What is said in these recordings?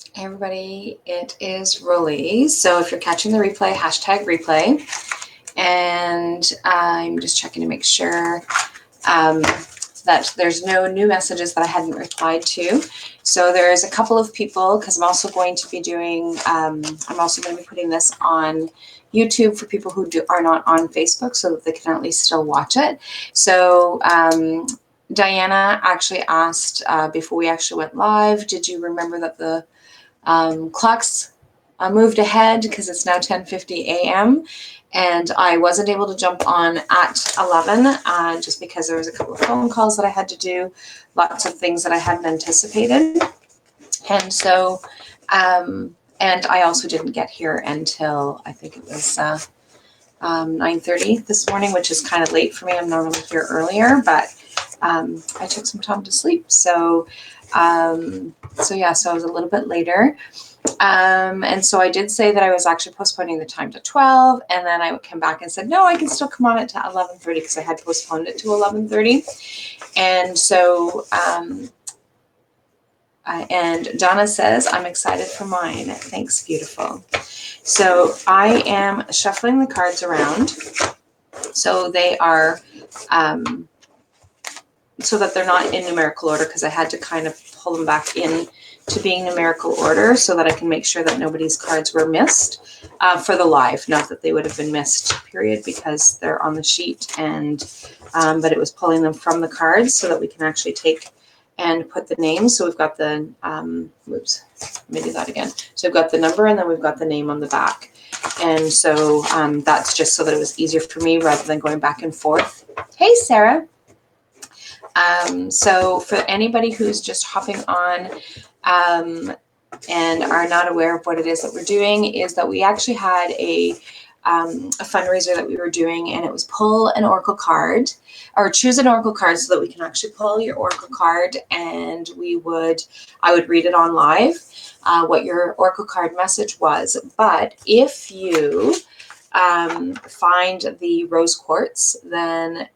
Hey everybody, it is Rolly. So if you're catching the replay, hashtag replay. And I'm just checking to make sure that there's no new messages that I hadn't replied to. So there's a couple of people, because I'm also going to be doing, I'm also going to be putting this on YouTube for people who are not on Facebook so that they can at least still watch it. So Diana actually asked before we actually went live, did you remember that the clocks moved ahead because it's now 10:50 a.m. and I wasn't able to jump on at 11 just because there was a couple of phone calls that I had to do, lots of things that I hadn't anticipated. And so, and I also didn't get here until I think it was 9:30 this morning, which is kind of late for me. I'm normally here earlier, but I took some time to sleep. So I was a little bit later. And so I did say that I was actually postponing the time to 12, and then I came back and said, no, I can still come on it to 11:30 because I had postponed it to 11:30. And so, and Donna says, I'm excited for mine. Thanks, beautiful. So I am shuffling the cards around. So they are, so that they're not in numerical order, because I had to kind of pull them back in to being numerical order so that I can make sure that nobody's cards were missed for the live. Not that they would have been missed, period, because they're on the sheet, and but it was pulling them from the cards so that we can actually take and put the names. So we've got the, oops, let me do that again. So we've got the number and then we've got the name on the back. And so that's just so that it was easier for me rather than going back and forth. Hey, Sarah. So for anybody who's just hopping on and are not aware of what it is that we're doing, is that we actually had a fundraiser that we were doing, and it was pull an Oracle card or choose an Oracle card so that we can actually pull your Oracle card, and I would read it on live, what your Oracle card message was. But if you find the rose quartz, then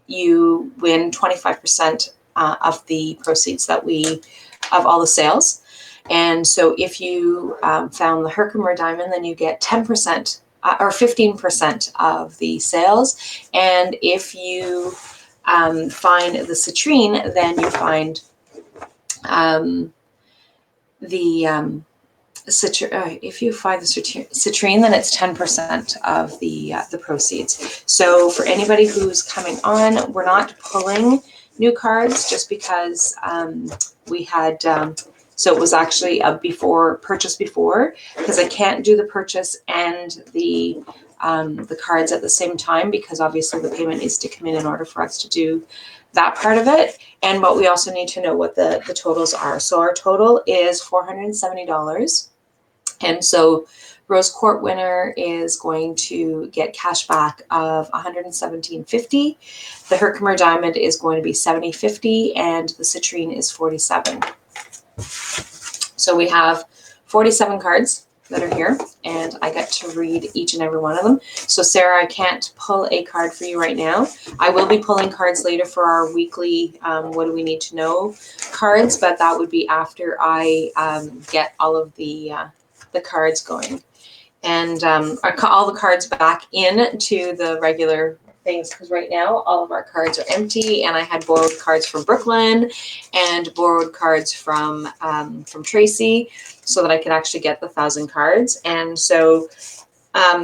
you win 25% of the proceeds of all the sales. And so if you found the Herkimer diamond, then you get 10% or 15% of the sales. And if you find the citrine, then you find if you find the citrine, then it's 10% of the proceeds. So for anybody who's coming on, we're not pulling new cards just because we had, so it was actually a purchase before, because I can't do the purchase and the cards at the same time, because obviously the payment needs to come in order for us to do that part of it. And but we also need to know what the totals are. So our total is $470. And so Rose Quartz winner is going to get cash back of $117.50. The Herkimer diamond is going to be $70.50, and the citrine is $47. So we have 47 cards that are here, and I get to read each and every one of them. So Sarah, I can't pull a card for you right now. I will be pulling cards later for our weekly what do we need to know cards, but that would be after I get all of the cards going, and all the cards back into the regular things, because right now all of our cards are empty, and I had borrowed cards from Brooklyn and borrowed cards from Tracy so that I could actually get the 1,000 cards. And so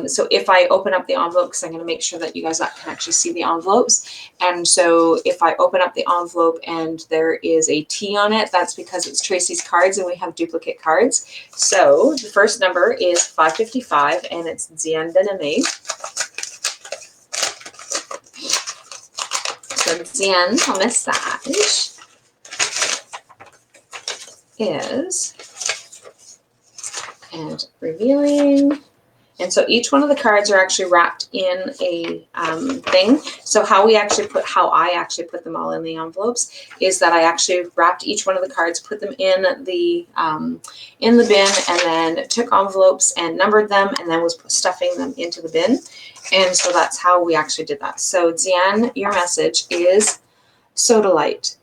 so if I open up the envelope, because I'm going to make sure that you guys can actually see the envelopes. And so if I open up the envelope and there is a T on it, that's because it's Tracy's cards and we have duplicate cards. So the first number is 555, and it's Zian Bename. So Zian, ton message is, and revealing. And so each one of the cards are actually wrapped in a thing. So how I actually put them all in the envelopes is that I actually wrapped each one of the cards, put them in the bin, and then took envelopes and numbered them, and then was stuffing them into the bin. And so that's how we actually did that. So Zian, your message is Sodalite.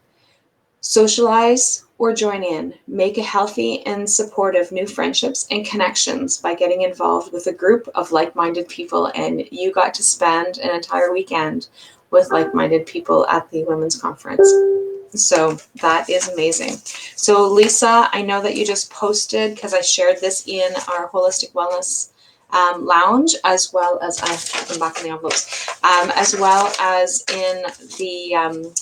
Socialize or join in. Make a healthy and supportive new friendships and connections by getting involved with a group of like-minded people. And you got to spend an entire weekend with like-minded people at the women's conference. So that is amazing. So Lisa, I know that you just posted, because I shared this in our Holistic Wellness lounge, as well as I put them back in the envelopes, as well as in the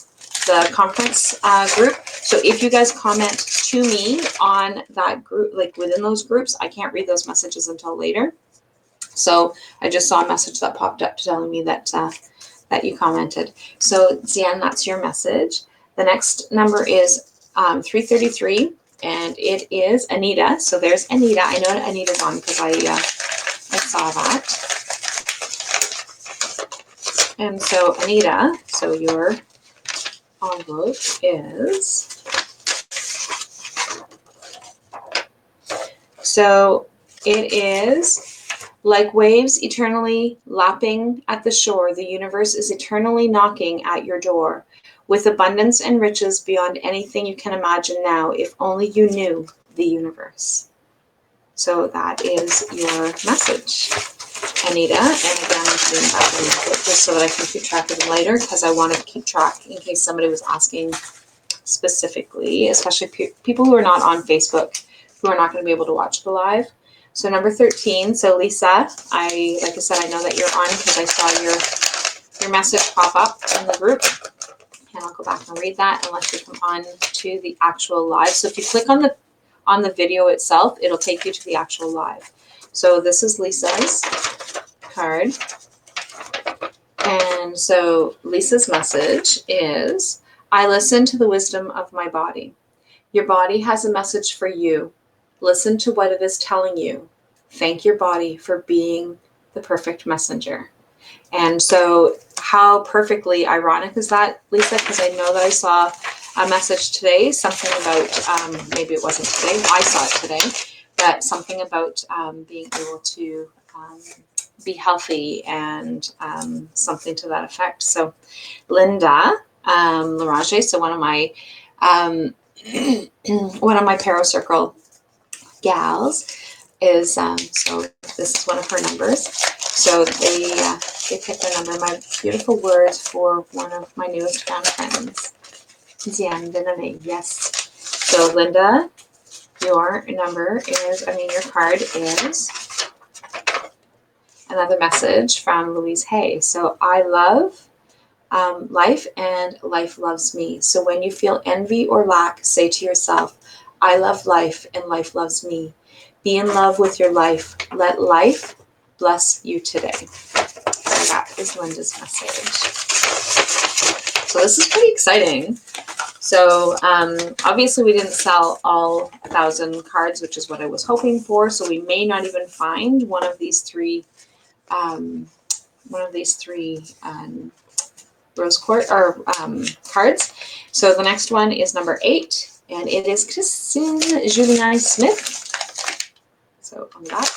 conference group. So if you guys comment to me on that group, like within those groups, I can't read those messages until later. So I just saw a message that popped up telling me that that you commented. So Zian, that's your message. The next number is 333, and it is Anita. So there's Anita. I know Anita's on because I saw that. And so Anita, so your envelope is, so it is like waves eternally lapping at the shore. The universe is eternally knocking at your door with abundance and riches beyond anything you can imagine now, if only you knew the universe. So that is your message, Anita. And again, I'm putting back in the book just so that I can keep track of them later, because I want to keep track in case somebody was asking specifically, especially people who are not on Facebook, who are not going to be able to watch the live. So number 13. So Lisa, like I said, I know that you're on because I saw your message pop up in the group. And I'll go back and read that unless you come on to the actual live. So if you click on the video itself, it'll take you to the actual live. So this is Lisa's card. And so Lisa's message is, I listen to the wisdom of my body. Your body has a message for you. Listen to what it is telling you. Thank your body for being the perfect messenger. And so how perfectly ironic is that, Lisa? Because I know that I saw a message today, something about, maybe it wasn't today, I saw it today, but something about being able to be healthy and something to that effect. So Linda Larange, so one of my Paro Circle gals is, so this is one of her numbers. So they picked a number, my beautiful words for one of my newest found friends. Zian Biname, yes. So Linda, your number is, your card is another message from Louise Hay. So I love life and life loves me. So when you feel envy or lack, say to yourself, I love life and life loves me. Be in love with your life. Let life bless you today. So that is Linda's message. So this is pretty exciting. So obviously we didn't sell all 1,000 cards, which is what I was hoping for. So we may not even find one of these three rose quartz or cards. So the next one is number 8, and it is Christine Julien Smith. So on that.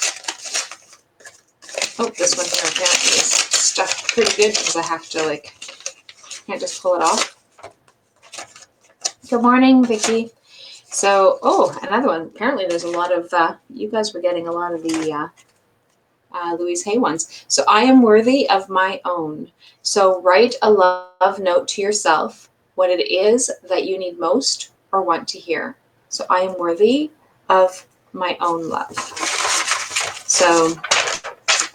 Oh, this one here apparently is stuffed pretty good because I have to can't just pull it off. Good morning, Vicki. So, another one. Apparently there's a lot of, you guys were getting a lot of the Louise Hay ones. So I am worthy of my own. So write a love note to yourself, what it is that you need most or want to hear. So I am worthy of my own love. So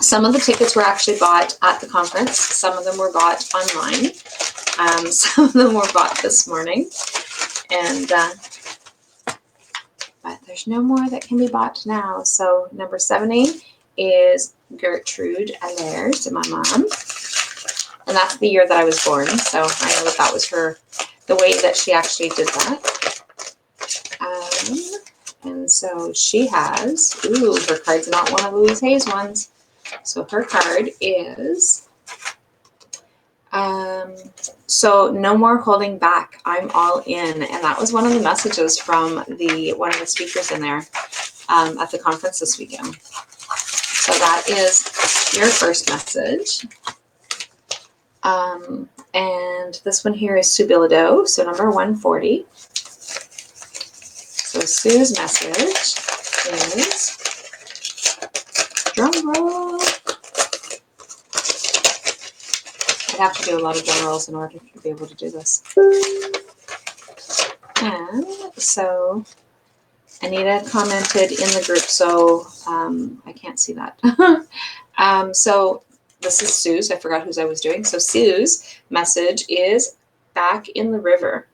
some of the tickets were actually bought at the conference. Some of them were bought online. Some of them were bought this morning. And but there's no more that can be bought now. So number 70 is Gertrude Allers, my mom. And that's the year that I was born. So I know that was the way that she actually did that. And so she has, her card's not one of Louise Hay's ones. So her card is, so no more holding back. I'm all in. And that was one of the messages from one of the speakers in there at the conference this weekend. So that is your first message. And this one here is Subilado, so number 140. So Sue's message is, drum roll. I'd have to do a lot of drum rolls in order to be able to do this. And so Anita commented in the group, so I can't see that. So this is Sue's. I forgot whose I was doing. So Sue's message is back in the river.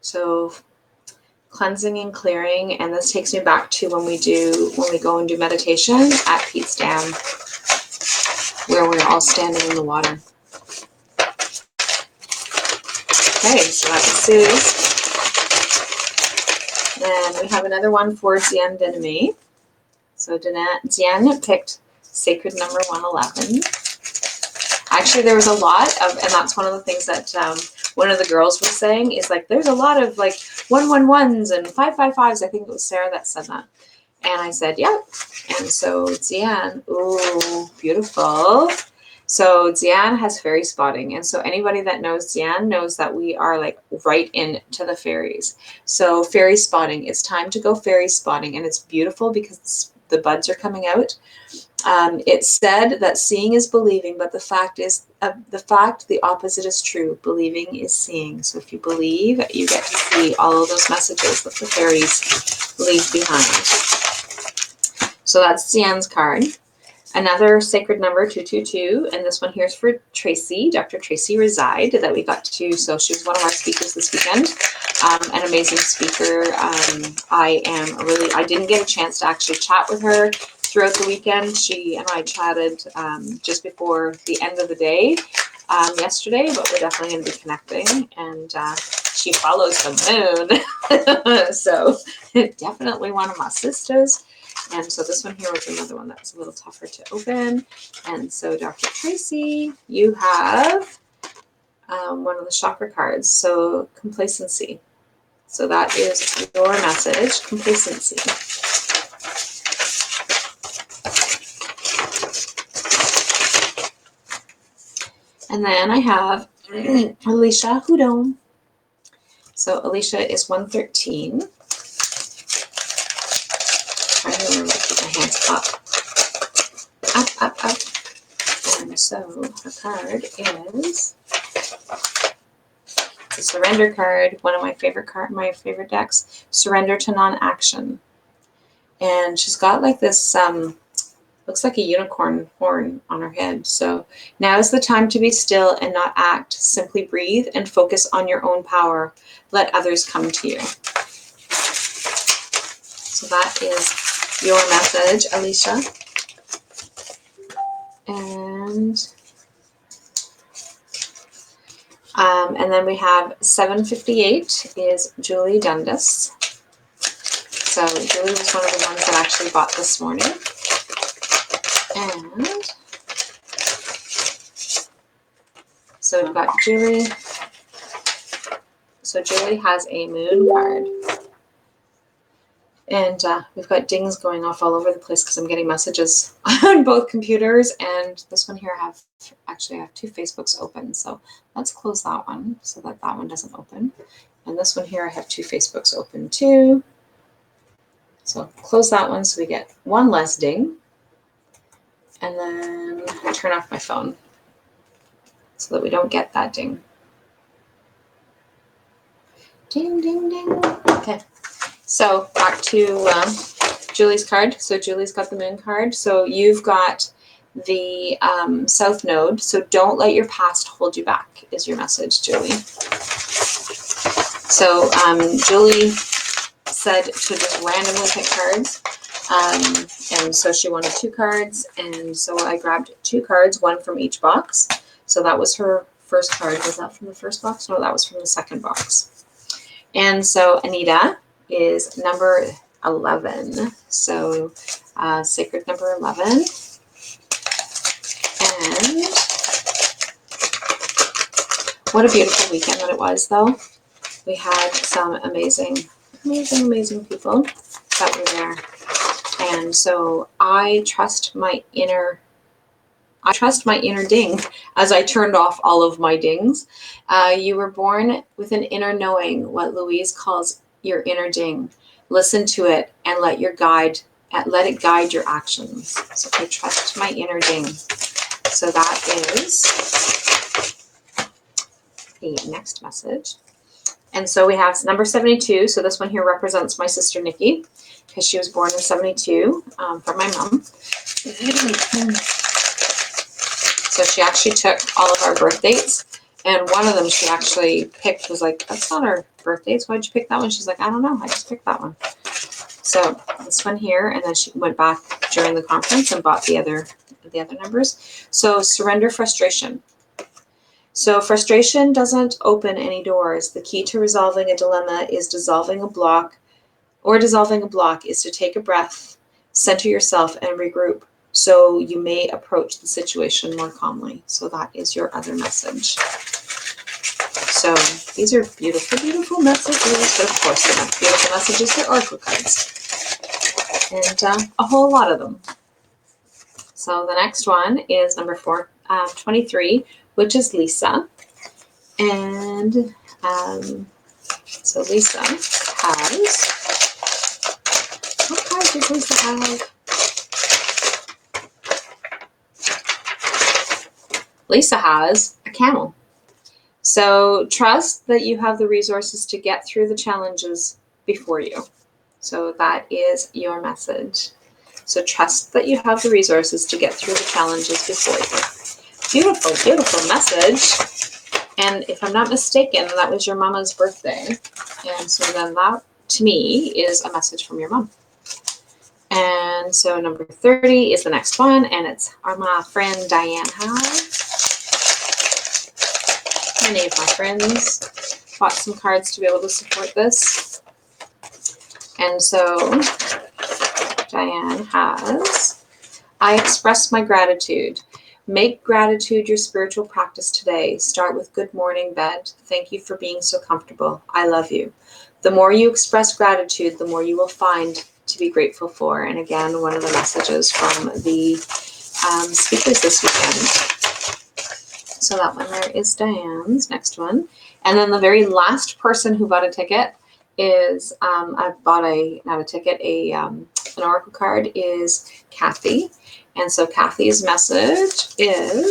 So cleansing and clearing, and this takes me back to when we go and do meditation at Pete's Dam, where we're all standing in the water. Okay, so that's Sue's. Then we have another one for Zian Denemy. So Zian picked sacred number 111. Actually, there was a lot of, and that's one of the things that one of the girls was saying is like, there's a lot of like 111s and 555s. I think it was Sarah that said that. And I said, yep. And so Zian, ooh, beautiful. So Zian has fairy spotting. And so anybody that knows Zian knows that we are like right into the fairies. So fairy spotting, it's time to go fairy spotting. And it's beautiful because the buds are coming out. It's said that seeing is believing, but the the opposite is true. Believing is seeing. So if you believe, you get to see all of those messages that the fairies leave behind. So that's Zian's card. Another sacred number, 222, and this one here is for Tracy, Dr. Tracy Reside, that we got to. So she was one of our speakers this weekend, an amazing speaker. I didn't get a chance to actually chat with her throughout the weekend. She and I chatted just before the end of the day yesterday, but we're definitely going to be connecting. And she follows the moon, so definitely one of my sisters. And so this one here was another one that was a little tougher to open. And so Dr. Tracy, you have one of the chakra cards. So complacency. So that is your message, complacency. And then I have Alicia Houdon. So Alicia is 113. Trying to remember to keep my hands up. And so her card is the surrender card, one of my favorite decks, surrender to non-action. And she's got like this, looks like a unicorn horn on her head. So now is the time to be still and not act. Simply breathe and focus on your own power. Let others come to you. So that is your message, Alicia. And then we have 758 is Julie Dundas. So Julie was one of the ones that actually bought this morning. And so we've got Julie. So Julie has a moon card. And we've got dings going off all over the place because I'm getting messages on both computers. And this one here, I have two Facebooks open. So let's close that one so that one doesn't open. And this one here, I have two Facebooks open too. So close that one so we get one less ding. And then turn off my phone so that we don't get that ding. Ding, ding, ding. Okay. So back to Julie's card. So Julie's got the moon card. So you've got the south node. So don't let your past hold you back is your message, Julie. So Julie said to just randomly pick cards. And so she wanted 2 cards. And so I grabbed 2 cards, one from each box. So that was her first card. Was that from the first box? No, that was from the second box. And so Anita is number 11. So sacred number 11. And what a beautiful weekend that it was, though. We had some amazing people that were there. And so I trust my inner ding as I turned off all of my dings. You were born with an inner knowing, what Louise calls your inner ding. Listen to it and let it guide your actions. So I trust my inner Ding. So that is the next message. And so we have number 72. So this one here represents my sister Nikki, because she was born in 72 from my mom. So she actually took all of our birth dates, and one of them she actually picked was like, that's not our birth dates. Why'd you pick that one? She's like, I don't know. I just picked that one. So this one here, and then she went back during the conference and bought the other numbers. So surrender frustration. So frustration doesn't open any doors. The key to resolving a dilemma is dissolving a block is to take a breath, center yourself, and regroup so you may approach the situation more calmly. So that is your other message. So these are beautiful, beautiful messages. But of course, they're not beautiful messages. They're oracle cards. And a whole lot of them. So the next one is number 23, which is Lisa. And so Lisa has, what cards does Lisa have? Lisa has a camel. So trust that you have the resources to get through the challenges before you. So that is your message. So trust that you have the resources to get through the challenges before you. Beautiful, beautiful message. And if I'm not mistaken, that was your mama's birthday. And so then that, to me, is a message from your mom. And so number 30 is the next one, and it's my friend Diane Howe. Many of my friends bought some cards to be able to support this. And so Diane has, I express my gratitude. Make gratitude your spiritual practice today. Start with good morning, bed. Thank you for being so comfortable. I love you. The more you express gratitude, the more you will find to be grateful for. And again, one of the messages from the speakers this weekend. So that one there is Diane's next one. And then the very last person who bought a ticket is, an oracle card is Kathy. And so Kathy's message is,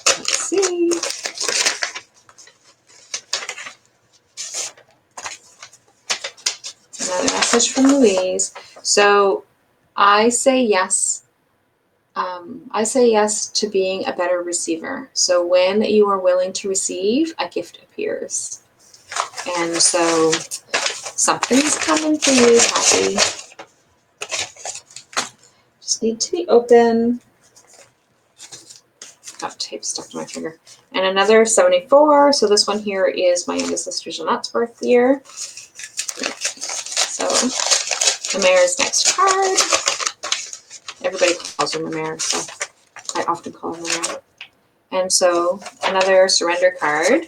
let's see. Another message from Louise. So I say yes. I say yes to being a better receiver. So when you are willing to receive, a gift appears. And so something's coming for you, Kathy. Just need to be open. Got tape stuck to my finger. And another 74. So this one here is my youngest sister Jeanette's birth year. So the mayor's next card. Everybody calls her Mare, so I often call her Mare. And so another surrender card.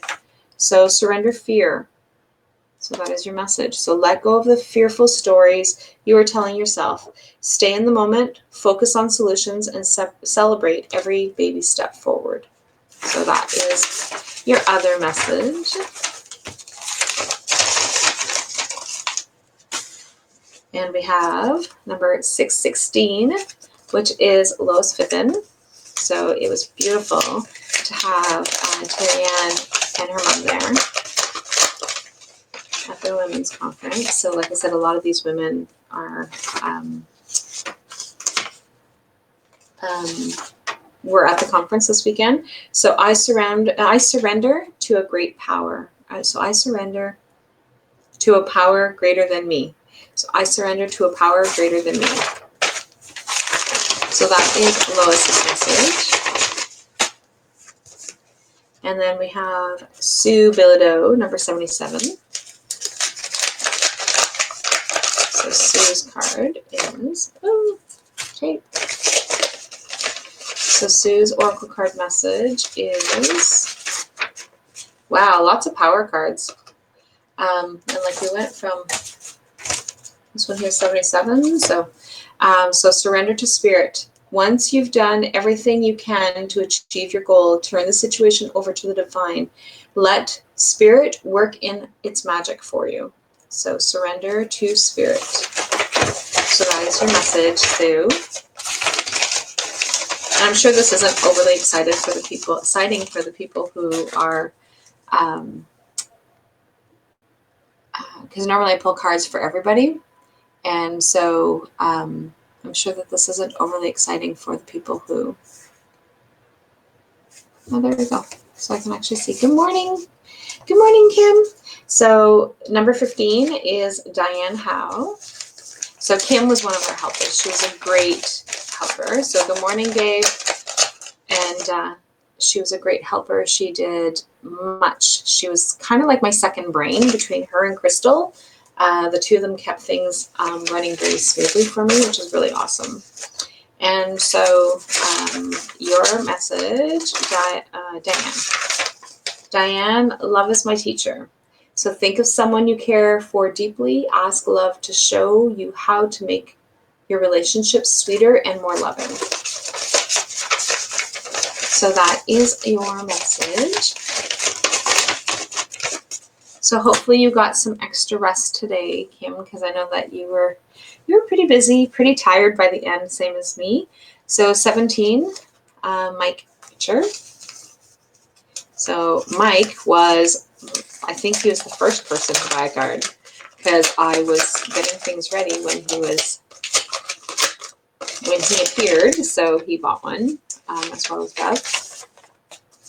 So surrender fear. So that is your message. So let go of the fearful stories you are telling yourself. Stay in the moment, focus on solutions, and celebrate every baby step forward. So that is your other message. And we have number 616, which is Lois Fippen. So it was beautiful to have Terry-Ann and her mom there at the women's conference. So like I said, a lot of these women are were at the conference this weekend. So I surrender to a great power. So I surrender to a power greater than me. So I surrender to a power greater than me. So that is Lois's message. And then we have Sue Bilodeau, number 77. So Sue's card is, tape. So Sue's oracle card message is, wow, lots of power cards. And like we went from, this one here is 77. So surrender to spirit. Once you've done everything you can to achieve your goal, turn the situation over to the divine. Let spirit work in its magic for you. So surrender to spirit. So that is your message, Sue. And I'm sure this isn't overly exciting for the people who are, because normally I pull cards for everybody. And so I'm sure that this isn't overly exciting for the people who, oh, there we go. So I can actually see. Good morning. Good morning, Kim. So number 15 is Diane Howe. So Kim was one of our helpers. She was a great helper. So good morning, Dave. And she was a great helper. She did much. She was kind of like my second brain between her and Crystal. The two of them kept things running very smoothly for me, which is really awesome. And so your message, Diane, love is my teacher. So think of someone you care for deeply. Ask love to show you how to make your relationships sweeter and more loving. So that is your message. So hopefully you got some extra rest today, Kim, because I know that you were pretty busy, pretty tired by the end, same as me. So 17, Mike Pitcher. So Mike was, I think he was the first person to buy a card, because I was getting things ready when he appeared. So he bought one, as well as Beth.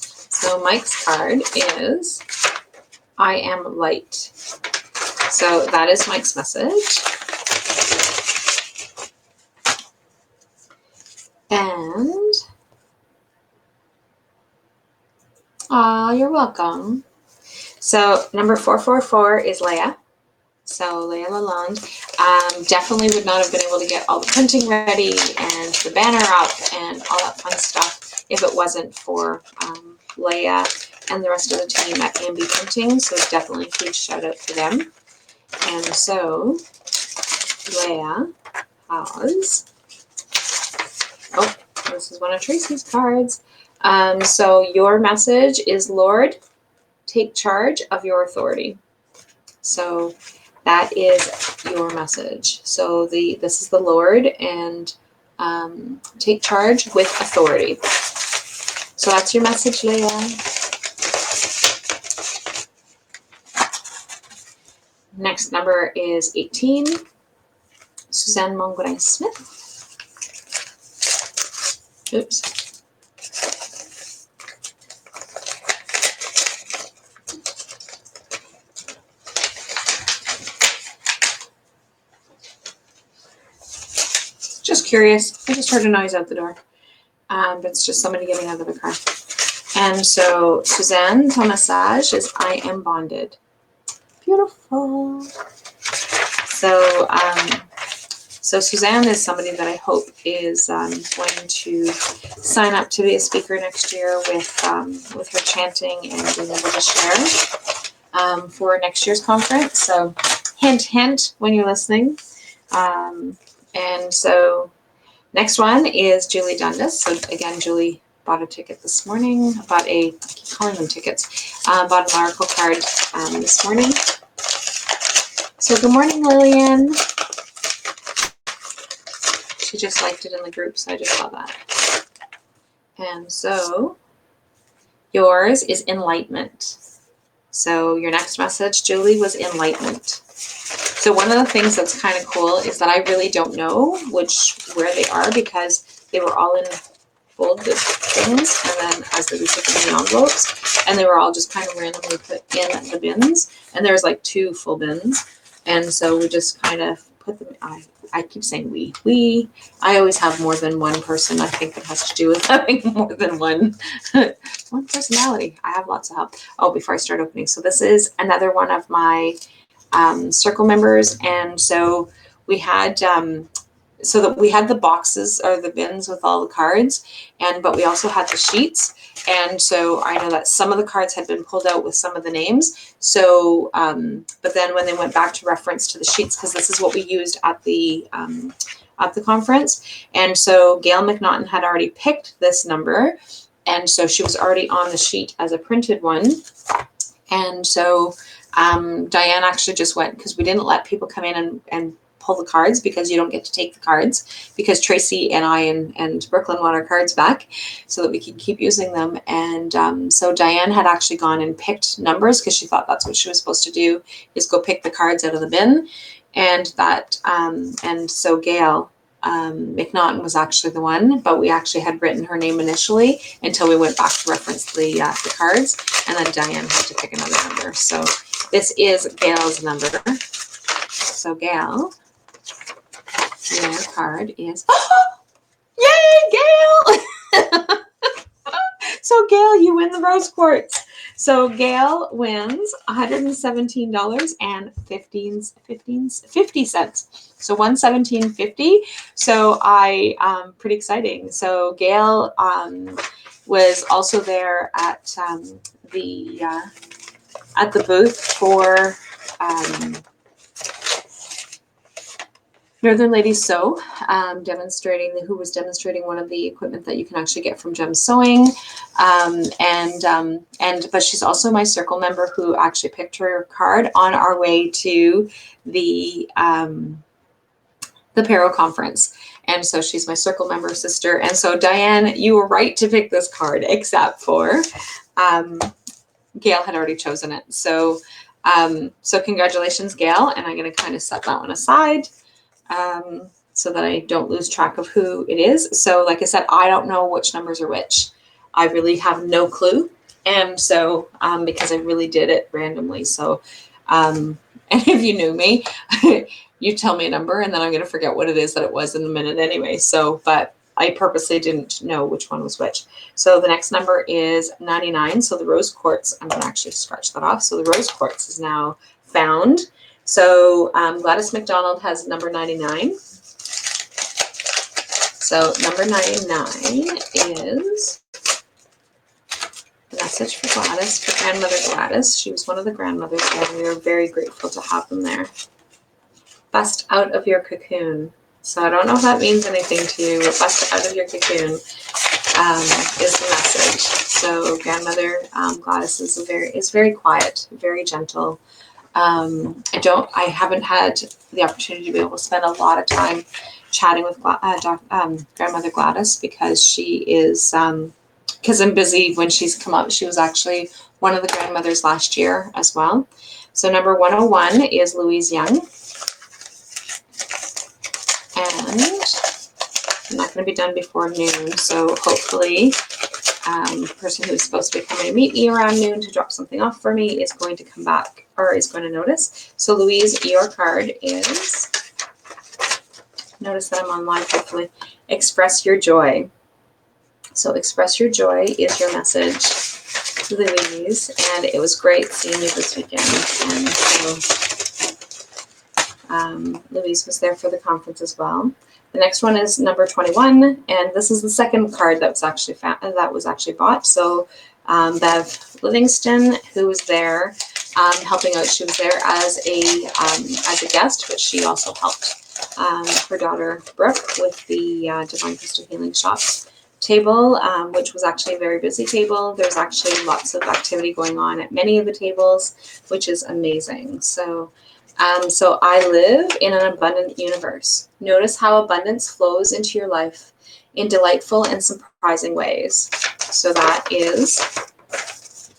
So Mike's card is I am light. So that is Mike's message. And you're welcome. So number 444 is Leah. So Leah Lalonde definitely would not have been able to get all the printing ready and the banner up and all that fun stuff if it wasn't for Leah and the rest of the team at AMB Printing. So definitely a huge shout out to them. And so Leah has, oh, this is one of Tracy's cards. So your message is, Lord, take charge of your authority. So that is your message. So this is the Lord, and take charge with authority. So that's your message, Leah. Next number is 18, Suzanne Mongrain Smith. Oops. Just curious. I just heard a noise out the door. But it's just somebody getting out of the car. And so Suzanne, ton message is I am bonded. Beautiful. So so Suzanne is somebody that I hope is going to sign up to be a speaker next year with her chanting and being able to share for next year's conference. So hint, hint when you're listening. And so next one is Julie Dundas. So again, Julie bought a ticket this morning. I keep calling them tickets. Bought an oracle card this morning. So good morning, Lillian. She just liked it in the group, so I just saw that. And so yours is enlightenment. So your next message, Julie, was enlightenment. So one of the things that's kind of cool is that I really don't know where they are, because they were all in folded things, and then as they were put in the envelopes, and they were all just kind of randomly put in the bins, and there's like 2 full bins, and so we just kind of put them. I keep saying we. I always have more than one person. I think it has to do with having more than one personality. I have lots of help. Oh, before I start opening, so this is another one of my circle members, and so we had we had the boxes or the bins with all the cards, but we also had the sheets, and so I know that some of the cards had been pulled out with some of the names, so but then when they went back to reference to the sheets, because this is what we used at the at the conference. And so Gail McNaughton had already picked this number. And so she was already on the sheet as a printed one. And so Diane actually just went, because we didn't let people come in and pull the cards, because you don't get to take the cards, because Tracy and I and Brooklyn want our cards back so that we can keep using them. And so Diane had actually gone and picked numbers, because she thought that's what she was supposed to do, is go pick the cards out of the bin. And that and so Gail McNaughton was actually the one, but we actually had written her name initially until we went back to reference the cards, and then Diane had to pick another number. So this is Gail's number. So Gail, your card is, yay, Gail! So Gail, you win the rose quartz. So Gail wins $117.50. So $117.50. So pretty exciting. So Gail was also there at the booth for Northern Ladies Sew, who was demonstrating one of the equipment that you can actually get from Gem Sewing, but she's also my circle member who actually picked her card on our way to the Paro conference, and so she's my circle member sister. And so Diane, you were right to pick this card, except for Gail had already chosen it. So congratulations, Gail, and I'm going to kind of set that one aside. So that I don't lose track of who it is. So like I said, I don't know which numbers are which. I really have no clue. And so, because I really did it randomly. So, and if you knew me, you tell me a number and then I'm going to forget what it is that it was in a minute anyway. So, but I purposely didn't know which one was which. So the next number is 99. So the rose quartz, I'm going to actually scratch that off. So the rose quartz is now found. So Gladys McDonald has number 99. So number 99 is a message for Gladys, for Grandmother Gladys. She was one of the grandmothers there, and we are very grateful to have them there. Bust out of your cocoon. So I don't know if that means anything to you, but bust out of your cocoon is the message. So Grandmother Gladys is very quiet, very gentle. I haven't had the opportunity to be able to spend a lot of time chatting with Grandmother Gladys, because she is, because I'm busy when she's come up. She was actually one of the grandmothers last year as well. So number 101 is Louise Young. And I'm not going to be done before noon. So hopefully the person who's supposed to be coming to meet me around noon to drop something off for me is going to come back, or is going to notice. So Louise, your card is, notice that I'm on live, hopefully, express your joy. So express your joy is your message to Louise, and it was great seeing you this weekend. And so Louise was there for the conference as well. The next one is number 21, and this is the second card that was actually bought. So Bev Livingston, who was there helping out, she was there as a guest, but she also helped her daughter Brooke with the Divine Crystal Healing Shop table, which was actually a very busy table. There's actually lots of activity going on at many of the tables, which is amazing. So I live in an abundant universe. Notice how abundance flows into your life in delightful and surprising ways. So that is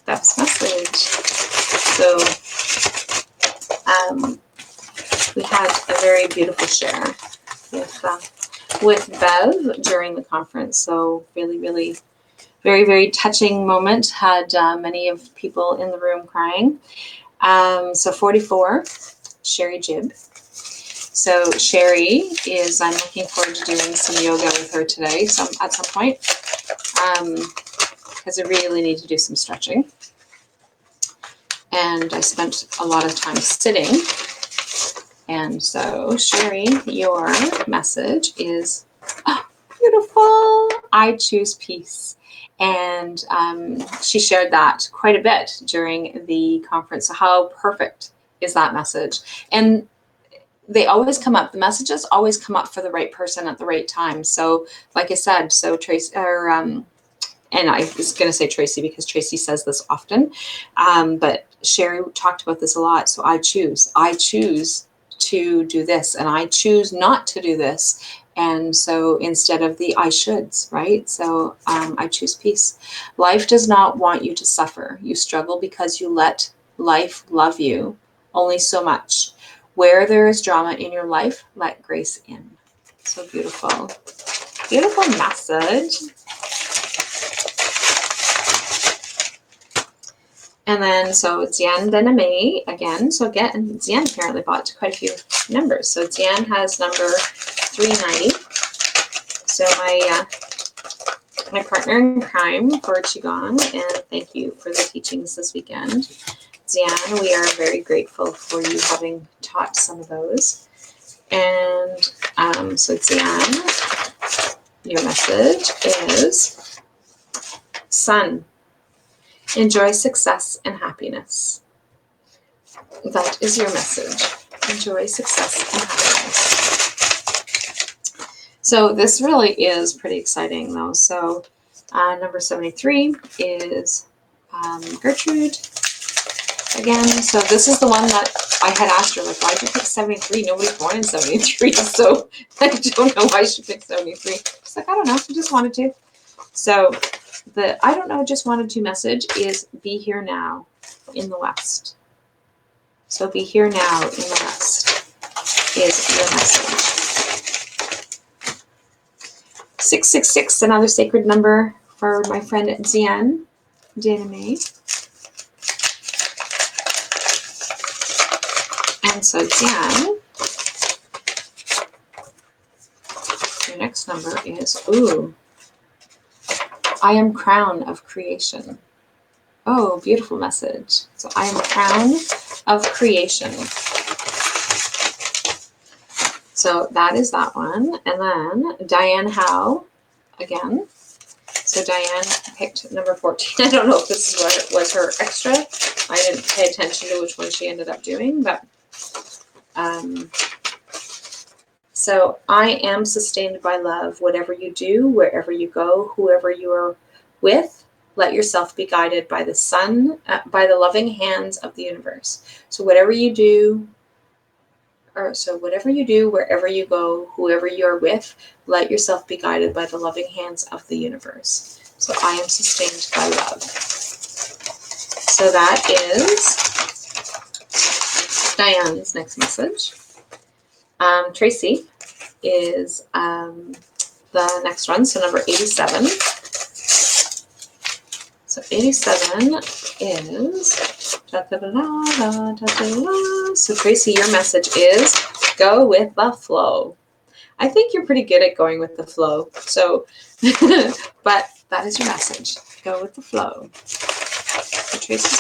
Bev's message. So we had a very beautiful share with Bev during the conference. So really, really very, very touching moment. Had many of people in the room crying. So 44. Sherry Jibb. So Sherry is, I'm looking forward to doing some yoga with her today at some point, because I really need to do some stretching. And I spent a lot of time sitting. And so Sherry, your message is beautiful. I choose peace. And she shared that quite a bit during the conference. So how perfect is that message? And they always come up. The messages always come up for the right person at the right time. So like I said, so Tracy, and I was going to say Tracy because Tracy says this often, but Sherry talked about this a lot. So I choose to do this, and I choose not to do this. And so instead of the I shoulds, right? So I choose peace. Life does not want you to suffer. You struggle because you let life love you only so much. Where there is drama in your life, let grace in. So beautiful. Beautiful message. And then, so Dzian Dename again. So again, Dzian apparently bought quite a few numbers. So Dzian has number 390. So my partner in crime for Qigong, and thank you for the teachings this weekend. Dzian, we are very grateful for you having taught some of those. And so Dzian, your message is, Sun, enjoy success and happiness. That is your message. Enjoy success and happiness. So this really is pretty exciting though. So number 73 is Gertrude. Again, so this is the one that I had asked her, like, why'd you pick 73? Nobody's born in 73. So I don't know why she picked 73. She's like, I don't know. I just wanted to. So the I don't know, just wanted to message is be here now in the West. So be here now in the West is your message. 666, another sacred number for my friend Dzian Dename. And so Dzian, your next number is, I am crown of creation. Oh, beautiful message. So I am crown of creation. So that is that one. And then Diane Howe again. So Diane picked number 14. I don't know if this is what was her extra. I didn't pay attention to which one she ended up doing, but so I am sustained by love. Whatever you do, wherever you go, whoever you are with, let yourself be guided by the sun, by the loving hands of the universe. So whatever you do, whatever you do, wherever you go, whoever you are with, let yourself be guided by the loving hands of the universe. So I am sustained by love. So that is Diane's next message. Tracy is the next one, so number 87. So 87 is, so Tracy, your message is go with the flow. I think you're pretty good at going with the flow. So, but that is your message. Go with the flow. So Tracy's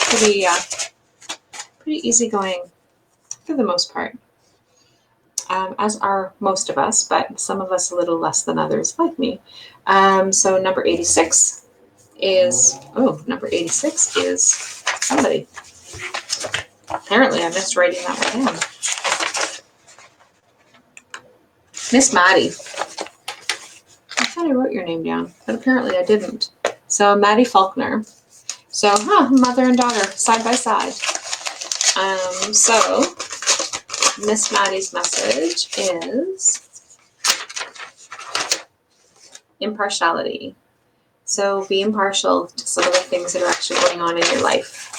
pretty easygoing for the most part. As are most of us, but some of us a little less than others, like me. So number 86 is, number 86 is somebody. Apparently I missed writing that one down. Miss Maddie. I thought I wrote your name down, but apparently I didn't. So Maddie Faulkner. So, mother and daughter, side by side. So Miss Maddie's message is impartiality. So be impartial to some of the things that are actually going on in your life.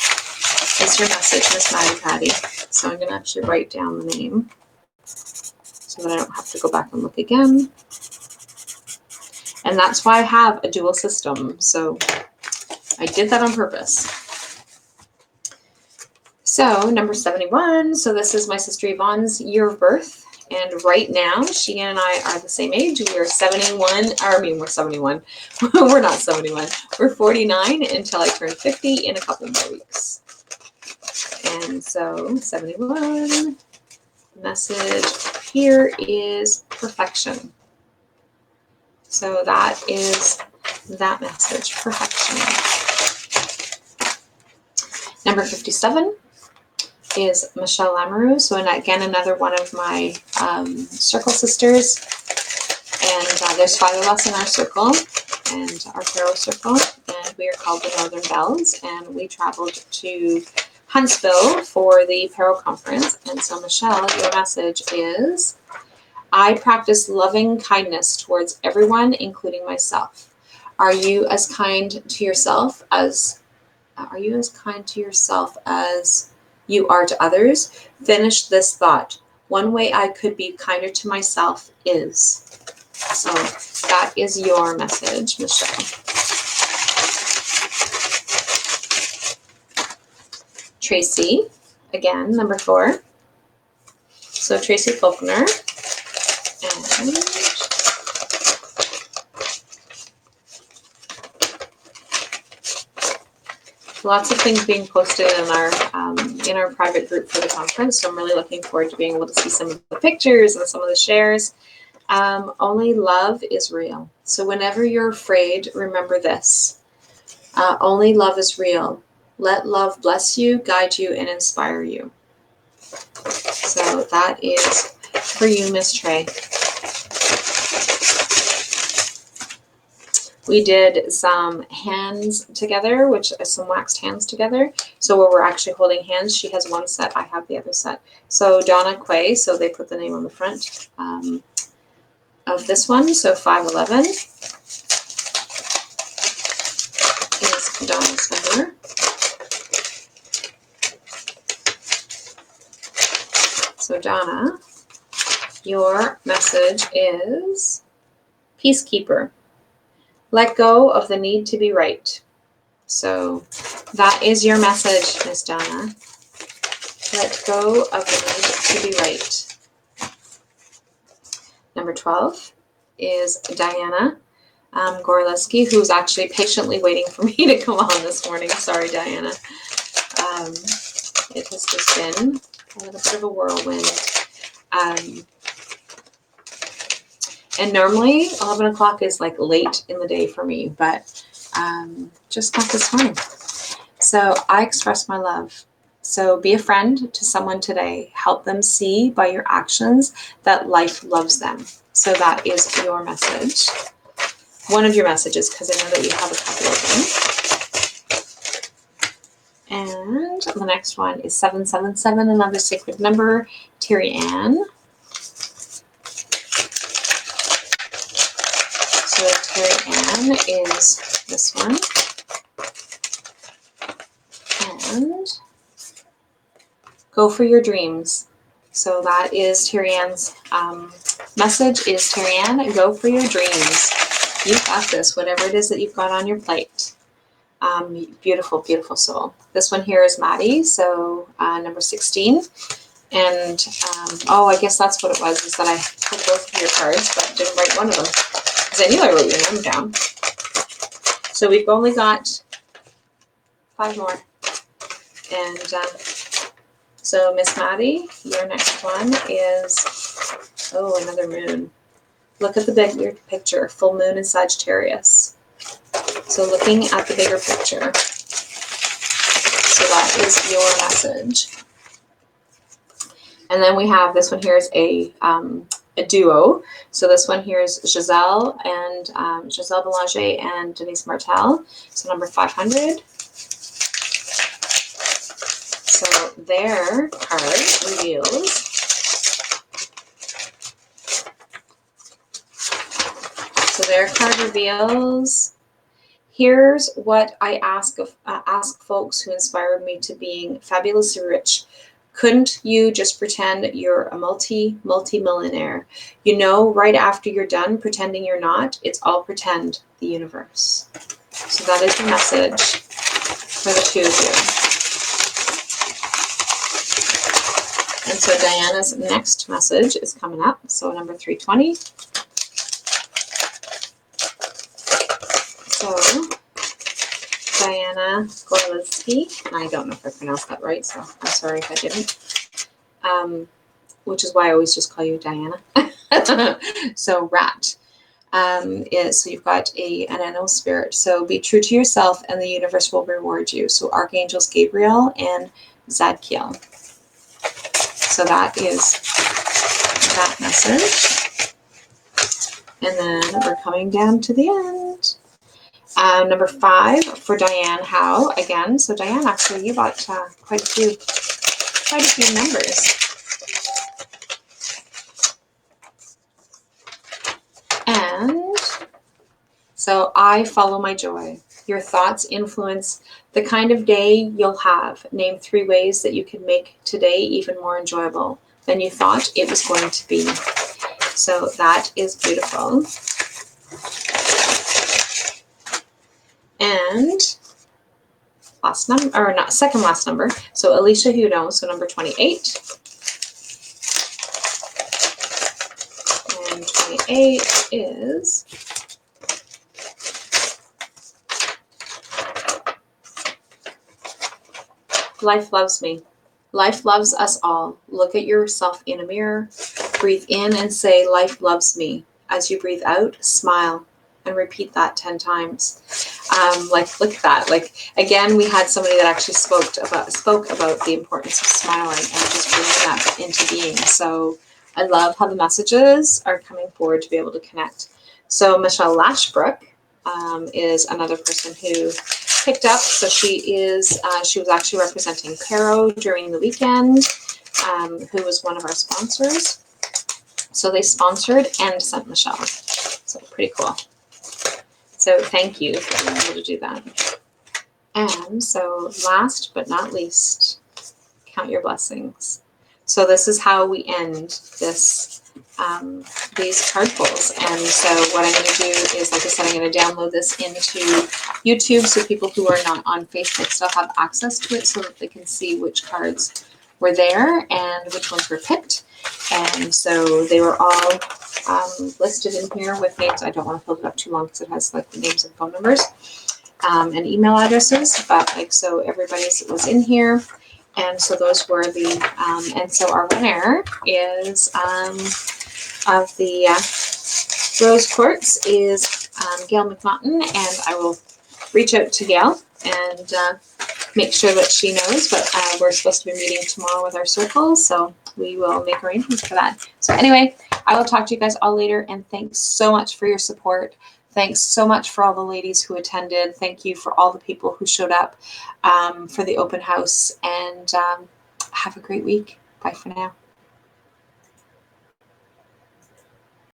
It's your message, Miss Maddie Patty. So I'm going to actually write down the name so that I don't have to go back and look again. And that's why I have a dual system. So I did that on purpose. So number 71. So this is my sister Yvonne's year of birth. And right now, she and I are the same age. We are 71. We're 71. We're not 71. We're 49 until I turn 50 in a couple more weeks. And so 71. Message here is perfection. So that is that message, perfection. Number 57. is Michelle Lamoureux. So again, another one of my circle sisters. And there's 5 of us in our circle and our tarot circle. And we are called the Northern Bells. And we traveled to Huntsville for the Tarot Conference. And so Michelle, your message is, I practice loving kindness towards everyone, including myself. Are you as kind to yourself as you are to others? Finish this thought. One way I could be kinder to myself is. So that is your message, Michelle. Tracy, again, number 4. So Tracy Faulkner. And lots of things being posted in our private group for the conference. So I'm really looking forward to being able to see some of the pictures and some of the shares. Only love is real. So whenever you're afraid, remember this. Only love is real. Let love bless you, guide you, and inspire you. So that is for you, Miss Trey. We did some hands together, which is some waxed hands together. So where we're actually holding hands, she has one set, I have the other set. So Donna Quay, so they put the name on the front of this one. So 511 is Donna's number. So Donna, your message is Peacekeeper. Let go of the need to be right. So that is your message, Miss Donna. Let go of the need to be right. Number 12 is Diana Gorleski, who's actually patiently waiting for me to come on this morning. Sorry, Diana. It has just been a little bit of a whirlwind. And normally 11 o'clock is like late in the day for me, but just not this morning. So I express my love. So be a friend to someone today. Help them see by your actions that life loves them. So that is your message. One of your messages, because I know that you have a couple of them. And the next one is 777, another sacred number, Terry Ann. So Terry Ann is this one. And go for your dreams. So that is Terry Ann's message is, Terry Ann, go for your dreams. You got this, whatever it is that you've got on your plate. Beautiful, beautiful soul. This one here is Maddie, so number 16. And, I guess that's what it was, is that I took both of your cards, but didn't write one of them. Because I knew I wrote your name down. So we've only got 5 more. And so Miss Maddie, your next one is, another moon. Look at the bigger picture, full moon in Sagittarius. So looking at the bigger picture. So that is your message. And then we have, this one here is a duo. So this one here is Giselle Belanger and Denise Martel. So number 500. So their card reveals here's what I ask folks who inspire me to being fabulously rich. Couldn't you just pretend you're a multi-millionaire? You know, right after you're done pretending you're not, it's all pretend, the universe. So that is the message for the two of you. And so Diana's next message is coming up. So number 320. So Diana Gorleski, and I don't know if I pronounced that right, so I'm sorry if I didn't. Which is why I always just call you Diana. So rat. So you've got an animal spirit. So be true to yourself and the universe will reward you. So archangels Gabriel and Zadkiel. So that is that message. And then we're coming down to the end. Number 5 for Diane Howe again. So Diane, actually, you got quite a few numbers. And so I follow my joy. Your thoughts influence the kind of day you'll have. Name 3 ways that you can make today even more enjoyable than you thought it was going to be. So that is beautiful. And last number, or not, second last number. So Alicia Hudo, so number 28. And 28 is life loves me. Life loves us all. Look at yourself in a mirror. Breathe in and say, life loves me. As you breathe out, smile and repeat that 10 times. Like, look at that. Like, again, we had somebody that actually spoke about the importance of smiling and just bringing that into being. So I love how the messages are coming forward to be able to connect. So Michelle Lashbrook is another person who picked up. So she was actually representing Caro during the weekend, who was one of our sponsors. So they sponsored and sent Michelle. So pretty cool. So thank you for being able to do that. And so last but not least, count your blessings. So this is how we end this these card pulls. And so what I'm going to do is, like I said, I'm going to download this into YouTube so people who are not on Facebook still have access to it so that they can see which cards were there and which ones were picked. And so they were all listed in here with names. I don't want to fill it up too long because it has like the names and phone numbers and email addresses. But like, so everybody's was in here. And so those were the, and so our winner is of the Rose Quartz is Gail McNaughton, and I will reach out to Gail and make sure that she knows. But we're supposed to be meeting tomorrow with our circles, so we will make arrangements for that. So anyway, I will talk to you guys all later, and thanks so much for your support. Thanks so much for all the ladies who attended. Thank you for all the people who showed up for the open house, and have a great week. Bye for now.